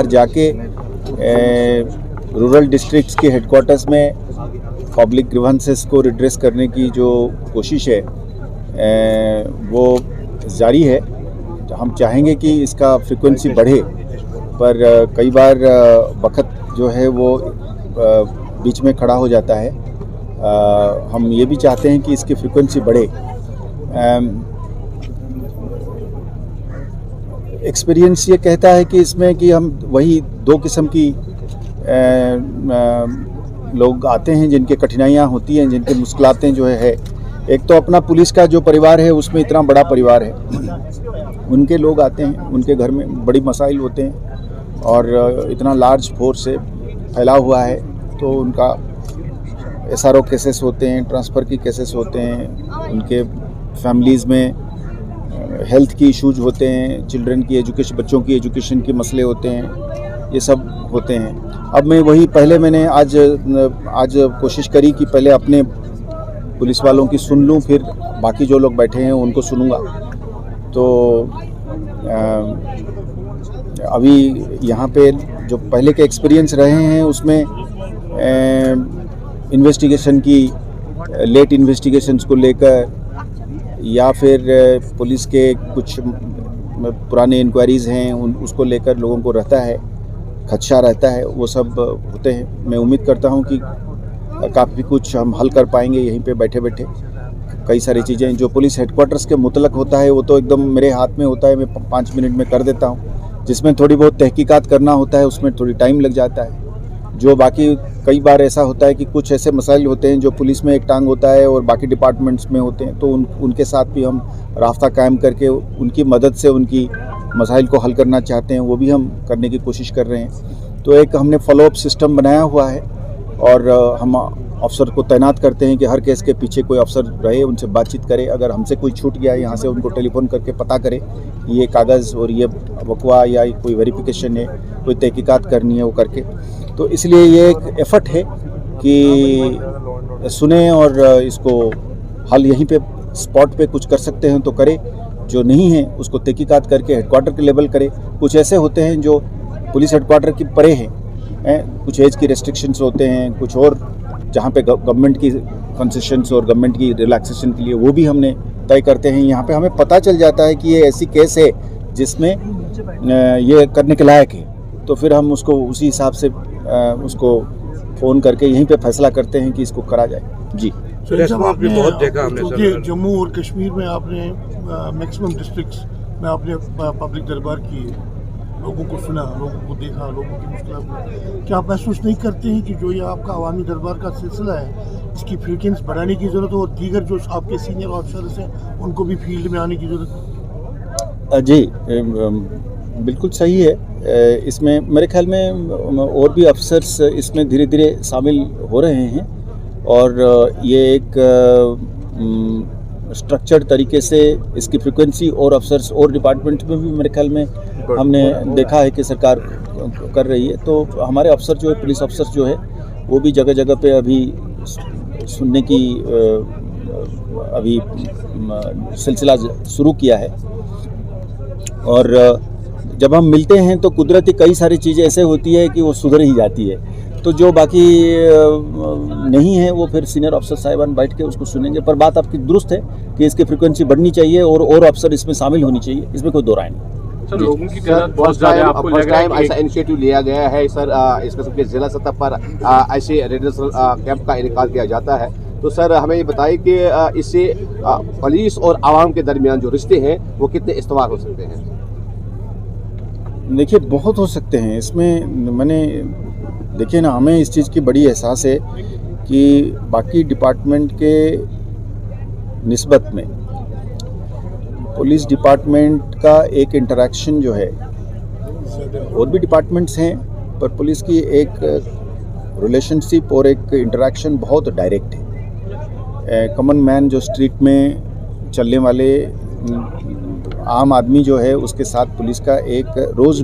बाहर जाके rural districts के हेडक्वार्टर्स में पब्लिक ग्रीवेंसेस को रिड्रेस करने की जो कोशिश है वो जारी है। तो हम चाहेंगे कि इसका फ्रीक्वेंसी बढ़े, पर कई बार वक्त जो है वो बीच में खड़ा हो जाता है। हम ये भी चाहते हैं कि इसकी फ्रीक्वेंसी बढ़े। एक्सपीरियंस ये कहता है कि इसमें कि हम वही दो किस्म की लोग आते हैं जिनके कठिनाइयाँ होती हैं, जिनकी मुश्किलातें जो है। एक तो अपना पुलिस का जो परिवार है उसमें इतना बड़ा परिवार है, उनके लोग आते हैं, उनके घर में बड़ी मसाइल होते हैं और इतना लार्ज फोर्स से फैला हुआ है, तो उनका SRO केसेस होते हैं, ट्रांसफ़र की केसेस होते हैं, उनके फैमिलीज़ में हेल्थ की इश्यूज होते हैं, चिल्ड्रन की एजुकेशन, बच्चों की एजुकेशन के मसले होते हैं, ये सब होते हैं। अब मैं वही मैंने आज कोशिश करी कि पहले अपने पुलिस वालों की सुन लूं, फिर बाकी जो लोग बैठे हैं उनको सुनूंगा। तो अभी यहाँ पे जो पहले के एक्सपीरियंस रहे हैं उसमें इन्वेस्टिगेशन की लेट इन्वेस्टिगेशंस को लेकर, या फिर पुलिस के कुछ पुराने इंक्वायरीज़ हैं उसको लेकर लोगों को रहता है, खदशा रहता है, वो सब होते हैं। मैं उम्मीद करता हूं कि काफ़ी कुछ हम हल कर पाएंगे यहीं पे बैठे बैठे। कई सारी चीज़ें जो पुलिस हेडक्वार्टर्स के मुतलक होता है वो तो एकदम मेरे हाथ में होता है, मैं 5 मिनट में कर देता हूँ। जिसमें थोड़ी बहुत तहकीकात करना होता है उसमें थोड़ी टाइम लग जाता है। जो बाकी कई बार ऐसा होता है कि कुछ ऐसे मसाइल होते हैं जो पुलिस में एक टांग होता है और बाकी डिपार्टमेंट्स में होते हैं, तो उनके साथ भी हम रास्ता कायम करके उनकी मदद से उनकी मसाइल को हल करना चाहते हैं, वो भी हम करने की कोशिश कर रहे हैं। तो एक हमने फॉलोअप सिस्टम बनाया हुआ है और हम अफसर को तैनात करते हैं कि हर केस के पीछे कोई अफसर रहे, उनसे बातचीत करे। अगर हमसे कोई छूट गया यहाँ से उनको टेलीफोन करके पता करे कि ये कागज़ और ये वकवा या कोई वेरिफिकेशन है, कोई तहकीकात करनी है, वो करके। तो इसलिए ये एक एफर्ट है कि सुने और इसको हल यहीं पे स्पॉट पे कुछ कर सकते हैं तो करें, जो नहीं है उसको तहकीकात करके हेडक्वार्टर के लेवल करे। कुछ ऐसे होते हैं जो पुलिस हेडक्वार्टर की परे हैं, कुछ एज की रेस्ट्रिक्शंस होते हैं, कुछ और जहाँ पे गवर्नमेंट की कंसेशंस और गवर्नमेंट की रिलैक्सेशन के लिए वो भी हमने तय करते हैं। यहाँ पे हमें पता चल जाता है कि ये ऐसी केस है जिसमें ये करने के लायक है, तो फिर हम उसको उसी हिसाब से उसको फ़ोन करके यहीं पे फैसला करते हैं कि इसको करा जाए। जी आपने बहुत देखा हमने जम्मू और कश्मीर में आपने मैक्सिमम डिस्ट्रिक्ट्स में आपने पब्लिक दरबार की, लोगों को सुना, लोगों को देखा, लोगों की मुश्किल। क्या आप महसूस नहीं करते हैं कि जो ये आपका अवामी दरबार का सिलसिला है इसकी फ्रीक्वेंसी बढ़ाने की ज़रूरत है और दीगर जो आपके सीनियर ऑफिसर्स हैं उनको भी फील्ड में आने की ज़रूरत है? जी बिल्कुल सही है। इसमें मेरे ख्याल में और भी अफसर्स इसमें धीरे धीरे शामिल हो रहे हैं और ये एक स्ट्रक्चर्ड तरीके से इसकी फ्रीक्वेंसी और अफसर्स और डिपार्टमेंट में भी मेरे ख्याल में हमने देखा है कि सरकार कर रही है। तो हमारे अफसर जो है, पुलिस अफसर जो है, वो भी जगह जगह पे अभी सुनने की अभी सिलसिला शुरू किया है। और जब हम मिलते हैं तो कुदरती कई सारी चीज़ें ऐसे होती है कि वो सुधर ही जाती है। तो जो बाकी नहीं है वो फिर सीनियर अफसर साहिबान बैठ के उसको सुनेंगे। पर बात आपकी दुरुस्त है कि इसकी फ्रीक्वेंसी बढ़नी चाहिए और अफसर इसमें शामिल होनी चाहिए, इसमें कोई दो राय नहीं। सर, लोगों की तादाद बहुत ज़्यादा, आपको लग रहा है कि ऐसा इनिशिएटिव लिया गया है सर, इस किस्म के जिला सतह पर ऐसे रेजिडेंशियल कैंप का इनेकाल किया जाता है। तो सर हमें ये बताइए कि इससे पुलिस और आवाम के दरमियान जो रिश्ते हैं वो कितने इस्तेमाल हो सकते हैं? देखिए, बहुत हो सकते हैं इसमें। मैंने देखिए ना, हमें इस चीज़ की बड़ी एहसास है कि बाकी डिपार्टमेंट के निस्बत में पुलिस डिपार्टमेंट का एक इंटरेक्शन जो है, और भी डिपार्टमेंट्स हैं पर पुलिस की एक रिलेशनशिप और एक इंटरेक्शन बहुत डायरेक्ट है। कॉमन मैन जो स्ट्रीट में चलने वाले आम आदमी जो है उसके साथ पुलिस का एक रोज़